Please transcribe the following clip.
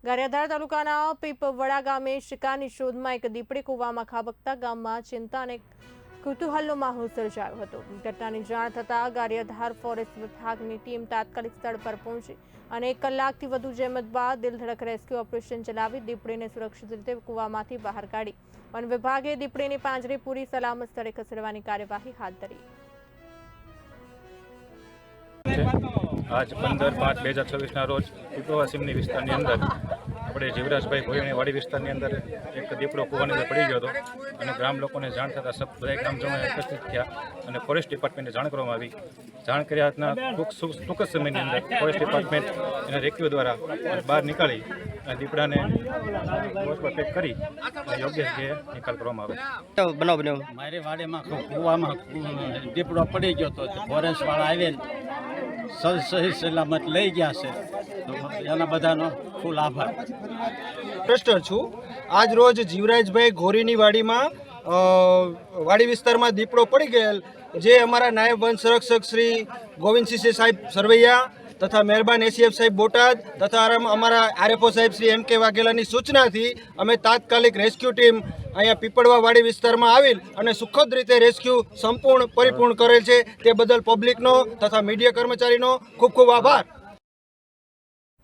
ગારિયાધાર તાલુકાના પીપવડા ગામે શિકારની શોધમાં એક દીપડે કૂવામાં ખાબકતા ગામમાં ચિંતા અને કુતૂહલનો માહોલ સર્જાયો હતો। ઘટનાની જાણ થતાં ગારિયાધાર ફોરેસ્ટ વિભાગની ટીમ તાત્કાલિક સ્થળ પર પહોંચી અને 1 કલાકથી વધુ જહેમત બાદ દિલધડક રેસ્ક્યુ ઓપરેશન ચલાવી દીપડેને સુરક્ષિત રીતે કૂવામાંથી બહાર કાઢી વન વિભાગે દીપડેને પાંજરે પૂરી સલામત સ્થળે ખસેડવાની કાર્યવાહી હાથ ધરી। आज 15/5/2026 रोज पीपळवा सीमनी विस्तारनी अंदर આપણે જીવરાજભાઈ ભોયણી વાડી વિસ્તારની અંદર એક દીપડો કૂવાની અંદર પડી ગયો હતો અને ગ્રામ લોકોને જાણ થતાં બધા ગ્રામજનો એકત્રિત થયા અને ફોરેસ્ટ ડિપાર્ટમેન્ટને જાણ કરવામાં આવી। જાણ કર્યાના ટૂંક જ સમયની અંદર ફોરેસ્ટ ડિપાર્ટમેન્ટ એના રેસ્ક્યુ દ્વારા બહાર નીકાળી અને દીપડાને બોટ પર પેક કરી યોગ્ય રીતે નિકાલ કરવામાં આવે। મારી વાડીમાં કૂવામાં દીપડો પડી ગયો હતો, ફોરેસ્ટવાળા આવીને સહી સલામત લઈ ગયા છે, તો એના બધાનો ફૂલ આભાર। ફોરેસ્ટર છું। આજ રોજ જીવરાજભાઈ ઘોરીની વાડીમાં વાડી વિસ્તારમાં દીપડો પડી ગયેલ, જે અમારા નાયબ વન સંરક્ષક શ્રી ગોવિંદસિંહ સાહેબ સરવૈયા તથા મહેરબાન એસીએફ સાહેબ બોટાદ તથા અમારા આરએફઓ સાહેબ શ્રી એમ કે વાઘેલાની સૂચનાથી અમે તાત્કાલિક રેસ્ક્યુ ટીમ અહીંયા પીપળવા વાડી વિસ્તારમાં આવેલ અને સુખદ રીતે રેસ્ક્યુ સંપૂર્ણ પરિપૂર્ણ કરેલ છે। તે બદલ પબ્લિકનો તથા મીડિયા કર્મચારીનો ખૂબ ખૂબ આભાર।